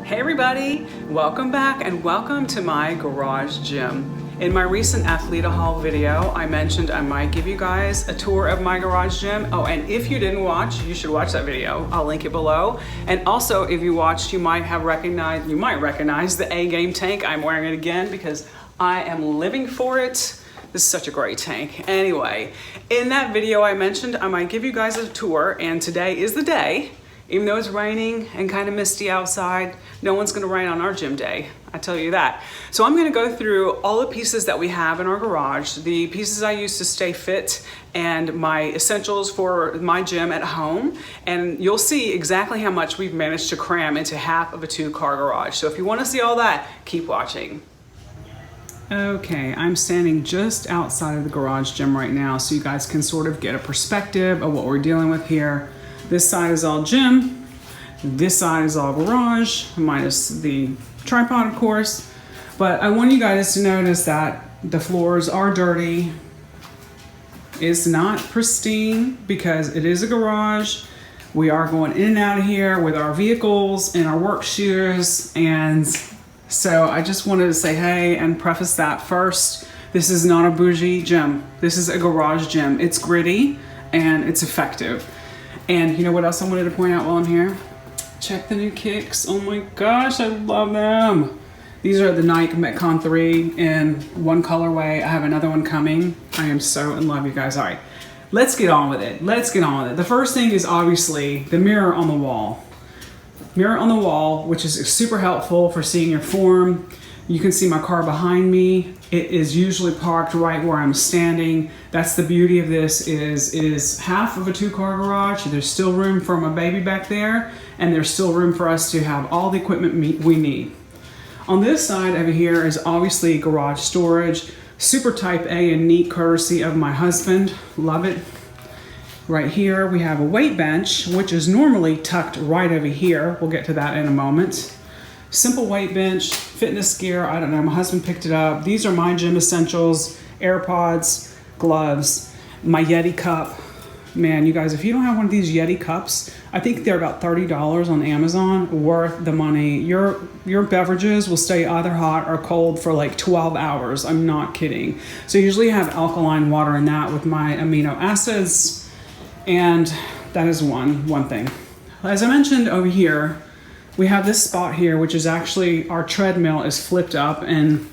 Hey everybody, welcome back and welcome to my garage gym. In my recent Athleta Haul video, I mentioned I might give you guys a tour of my garage gym. Oh, and if you didn't watch, you should watch that video. I'll link it below. And also, if you watched, you might recognize the A-Game tank. I'm wearing it again because I am living for it. This is such a great tank. Anyway, in that video I mentioned I might give you guys a tour, and today is the day. Even though it's raining and kind of misty outside, no one's gonna rain on our gym day, I tell you that. So I'm gonna go through all the pieces that we have in our garage, the pieces I use to stay fit, and my essentials for my gym at home. And you'll see exactly how much we've managed to cram into half of a 2-car garage. So if you wanna see all that, keep watching. Okay, I'm standing just outside of the garage gym right now so you guys can sort of get a perspective of what we're dealing with here. This side is all gym, this side is all garage, minus the tripod, of course. But I want you guys to notice that the floors are dirty. It's not pristine because it is a garage. We are going in and out of here with our vehicles and our work shoes. And so I just wanted to say hey and preface that first. This is not a bougie gym. This is a garage gym. It's gritty and it's effective. And you know what else I wanted to point out while I'm here? Check the new kicks. Oh my gosh, I love them. These are the Nike Metcon 3 in one colorway. I have another one coming. I am so in love, you guys. All right, let's get on with it. The first thing is obviously the mirror on the wall. Mirror on the wall, which is super helpful for seeing your form. You can see my car behind me. It is usually parked right where I'm standing. That's the beauty of this is it is half of a 2-car garage. There's still room for my baby back there, and there's still room for us to have all the equipment we need. On this side over here is obviously garage storage. Super type A and neat courtesy of my husband. Love it. Right here we have a weight bench, which is normally tucked right over here. We'll get to that in a moment. Simple weight bench, fitness gear, I don't know, my husband picked it up. These are my gym essentials, AirPods, gloves, my Yeti cup. Man, you guys, if you don't have one of these Yeti cups, I think they're about $30 on Amazon, worth the money. Your beverages will stay either hot or cold for like 12 hours, I'm not kidding. So I usually have alkaline water in that with my amino acids, and that is one thing. As I mentioned over here, we have this spot here, which is actually our treadmill is flipped up and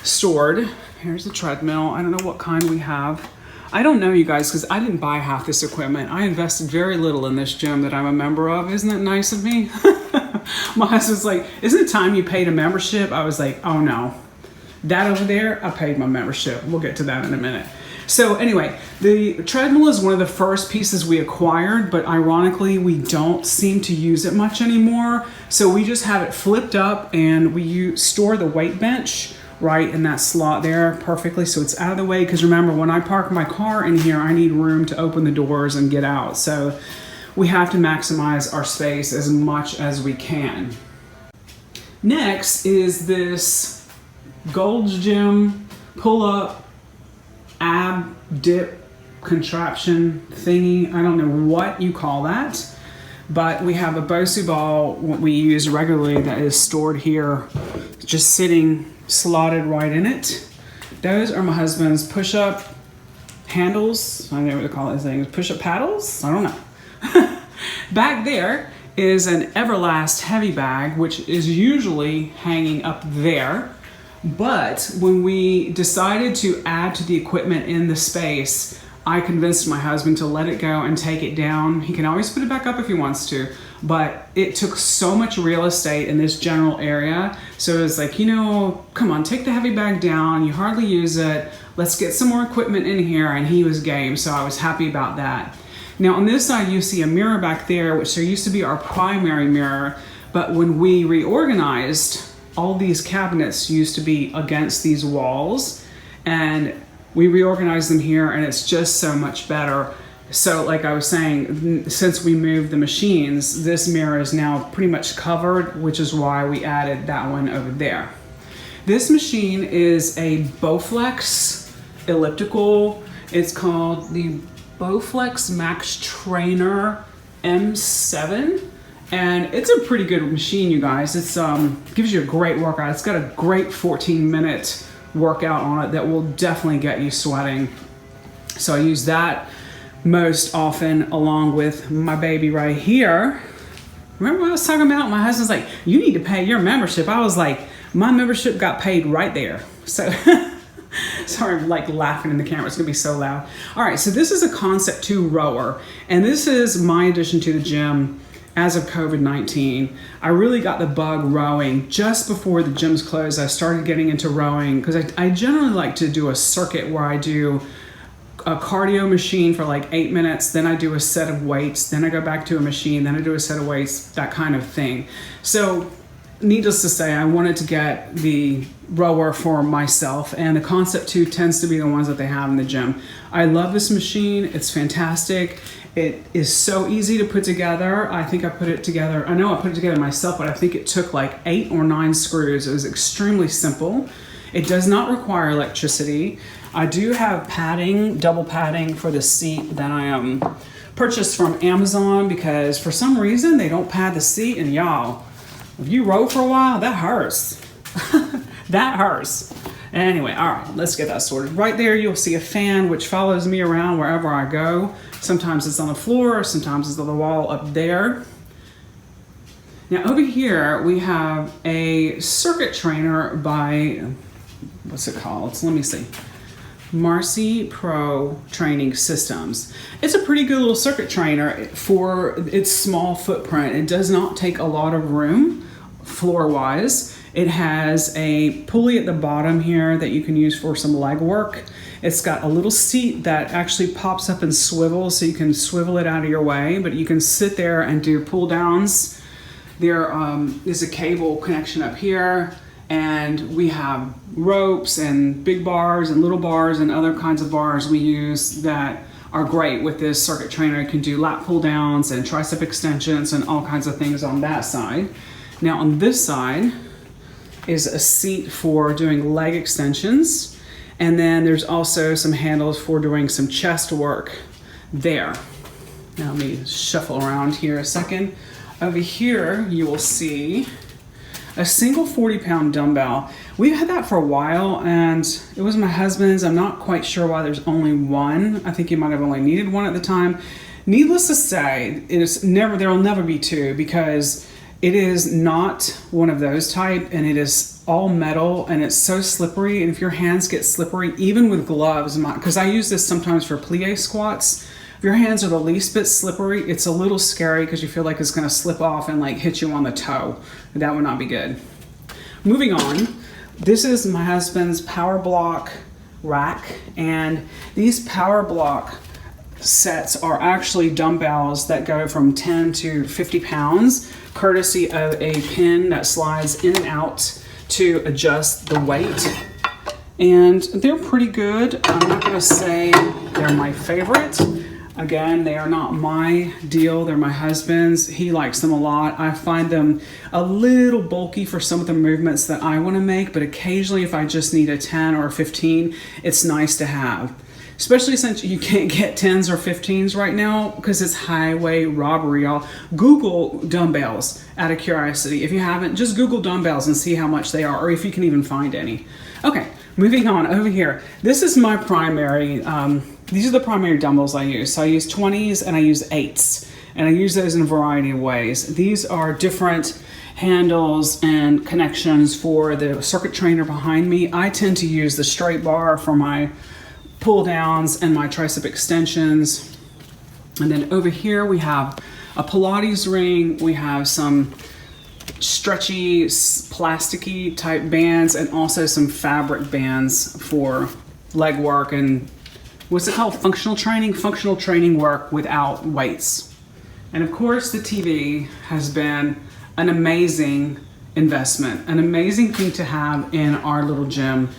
stored. Here's the treadmill. I don't know what kind we have. I don't know, you guys, because I didn't buy half this equipment. I invested very little in this gym that I'm a member of. Isn't that nice of me? My husband's like, isn't it time you paid a membership? I was like, oh no. That over there, I paid my membership. We'll get to that in a minute. So anyway, the treadmill is one of the first pieces we acquired, but ironically, we don't seem to use it much anymore. So we just have it flipped up and we store the weight bench right in that slot there perfectly. So it's out of the way, because remember, when I park my car in here, I need room to open the doors and get out. So we have to maximize our space as much as we can. Next is this Gold's Gym pull-up ab dip contraption thingy. I don't know what you call that, but we have a Bosu ball, what we use regularly, that is stored here, just sitting slotted right in it. Those are my husband's push-up handles. I don't know what to call those things. Push-up paddles? I don't know. Back there is an Everlast heavy bag, which is usually hanging up there. But when we decided to add to the equipment in the space, I convinced my husband to let it go and take it down. He can always put it back up if he wants to, but it took so much real estate in this general area. So it was like, you know, come on, take the heavy bag down. You hardly use it. Let's get some more equipment in here. And he was game, so I was happy about that. Now on this side, you see a mirror back there, which there used to be our primary mirror. But when we reorganized, all these cabinets used to be against these walls, and we reorganized them here, and it's just so much better. So like I was saying, since we moved the machines, this mirror is now pretty much covered, which is why we added that one over there. This machine is a Bowflex elliptical. It's called the Bowflex Max Trainer M7. And it's a pretty good machine, you guys. It's gives you a great workout. It's got a great 14-minute workout on it that will definitely get you sweating. So I use that most often along with my baby right here. Remember what I was talking about? My husband's like, you need to pay your membership. I was like, my membership got paid right there. So sorry, I'm like laughing in the camera. It's gonna be so loud. All right, so this is a Concept 2 rower, and this is my addition to the gym as of COVID-19. I really got the bug rowing just before the gyms closed. I started getting into rowing because I generally like to do a circuit where I do a cardio machine for like 8 minutes, then I do a set of weights, then I go back to a machine, then I do a set of weights, that kind of thing. So needless to say, I wanted to get the rower for myself, and the Concept 2 tends to be the ones that they have in the gym. I love this machine. It's fantastic. It is so easy to put together. I think I put it together, I know I put it together myself, but I think it took like 8 or 9 screws. It was extremely simple. It does not require electricity. I do have padding, double padding for the seat that I purchased from Amazon because for some reason they don't pad the seat, and y'all, if you row for a while, that hurts. That hurts. Anyway, all right, let's get that sorted. Right there, you'll see a fan which follows me around wherever I go. Sometimes it's on the floor, sometimes it's on the wall up there. Now over here, we have a circuit trainer by, what's it called? Let me see. Marcy Pro Training Systems. It's a pretty good little circuit trainer for its small footprint. It does not take a lot of room floor-wise. It has a pulley at the bottom here that you can use for some leg work. It's got a little seat that actually pops up and swivels, so you can swivel it out of your way, but you can sit there and do pull downs. There is a cable connection up here, and we have ropes and big bars and little bars and other kinds of bars we use that are great with this circuit trainer. You can do lat pull downs and tricep extensions and all kinds of things on that side. Now on this side is a seat for doing leg extensions, and then there's also some handles for doing some chest work there. Now let me shuffle around here a second. Over here you will see a single 40-pound dumbbell. We've had that for a while, and it was my husband's. I'm not quite sure why there's only one. I think he might have only needed one at the time. Needless to say, there will never be two, because it is not one of those type, and it is all metal, and it's so slippery, and if your hands get slippery, even with gloves, because I use this sometimes for plie squats, if your hands are the least bit slippery, it's a little scary because you feel like it's going to slip off and like hit you on the toe. That would not be good. Moving on, this is my husband's Power Block rack, and these Power Block sets are actually dumbbells that go from 10 to 50 pounds, courtesy of a pin that slides in and out to adjust the weight. And they're pretty good. I'm not going to say they're my favorite. Again, they are not my deal. They're my husband's. He likes them a lot. I find them a little bulky for some of the movements that I want to make, but occasionally if I just need a 10 or a 15, it's nice to have. Especially since you can't get 10s or 15s right now because it's highway robbery. Y'all Google dumbbells out of curiosity. If you haven't, just Google dumbbells and see how much they are, or if you can even find any. Okay, moving on over here. This is my primary, these are the primary dumbbells I use. So I use 20s and I use 8s. And I use those in a variety of ways. These are different handles and connections for the circuit trainer behind me. I tend to use the straight bar for my pull downs and my tricep extensions. And then over here we have a Pilates ring. We have some stretchy, plasticky type bands, and also some fabric bands for leg work and what's it called? Functional training work without weights. And of course the TV has been an amazing investment, an amazing thing to have in our little gym.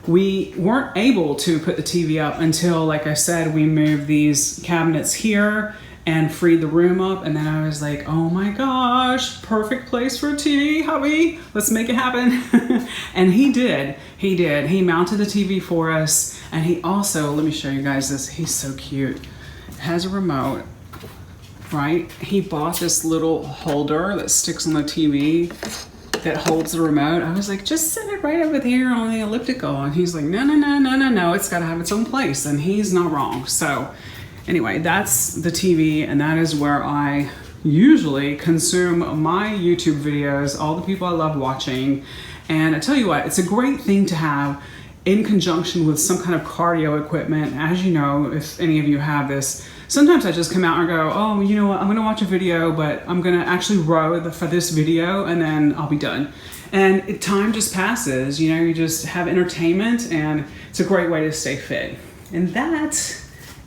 We weren't able to put the TV up until, like I said, we moved these cabinets here and freed the room up. And then I was like, oh my gosh, perfect place for a TV, hubby. Let's make it happen. And he did. He mounted the TV for us. And he also, let me show you guys this. He's so cute. Has a remote. right? He bought this little holder that sticks on the TV that holds the remote. I was like, just set it right over here on the elliptical. And he's like, no, it's gotta have its own place. And he's not wrong. So anyway, that's the TV, and that is where I usually consume my YouTube videos, all the people I love watching. And I tell you what, it's a great thing to have in conjunction with some kind of cardio equipment. As you know, if any of you have this, sometimes I just come out and go, oh, you know what, I'm gonna watch a video, but I'm gonna actually row for this video and then I'll be done. And time just passes, you know, you just have entertainment, and it's a great way to stay fit. And that,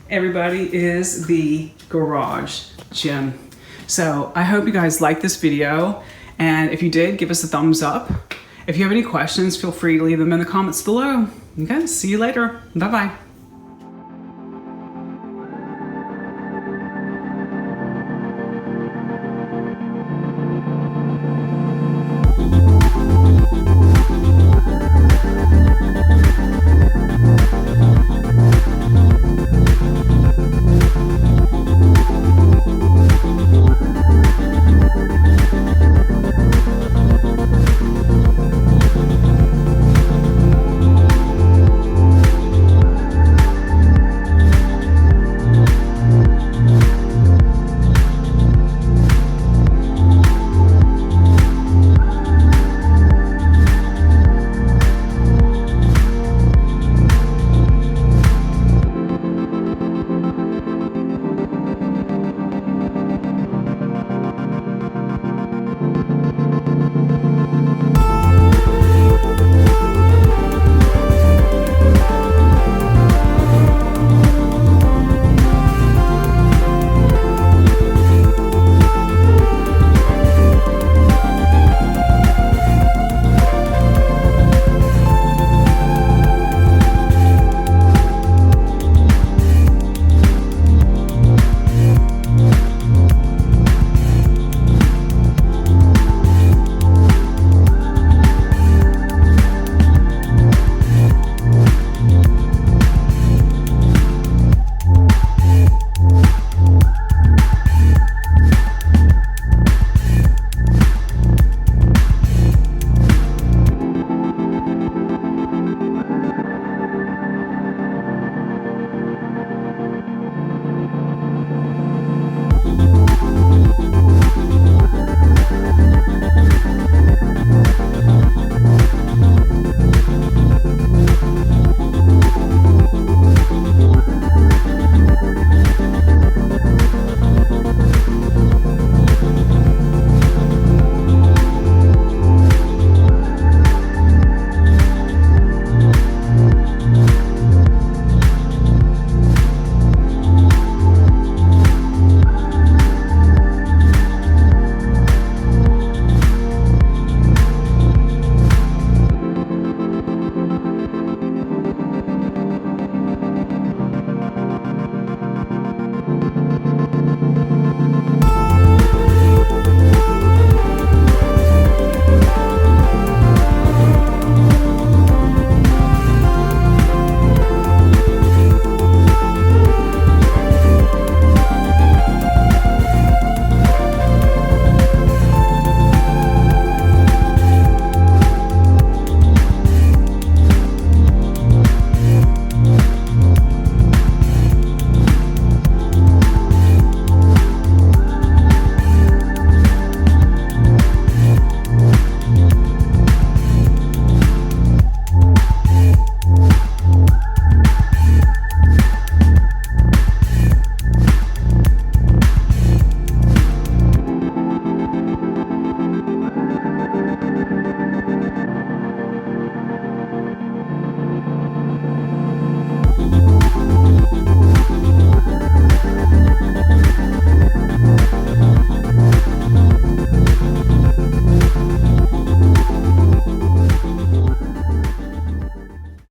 everybody, is the garage gym. So I hope you guys liked this video, and if you did, give us a thumbs up. If you have any questions, feel free to leave them in the comments below. Okay, see you later. Bye-bye.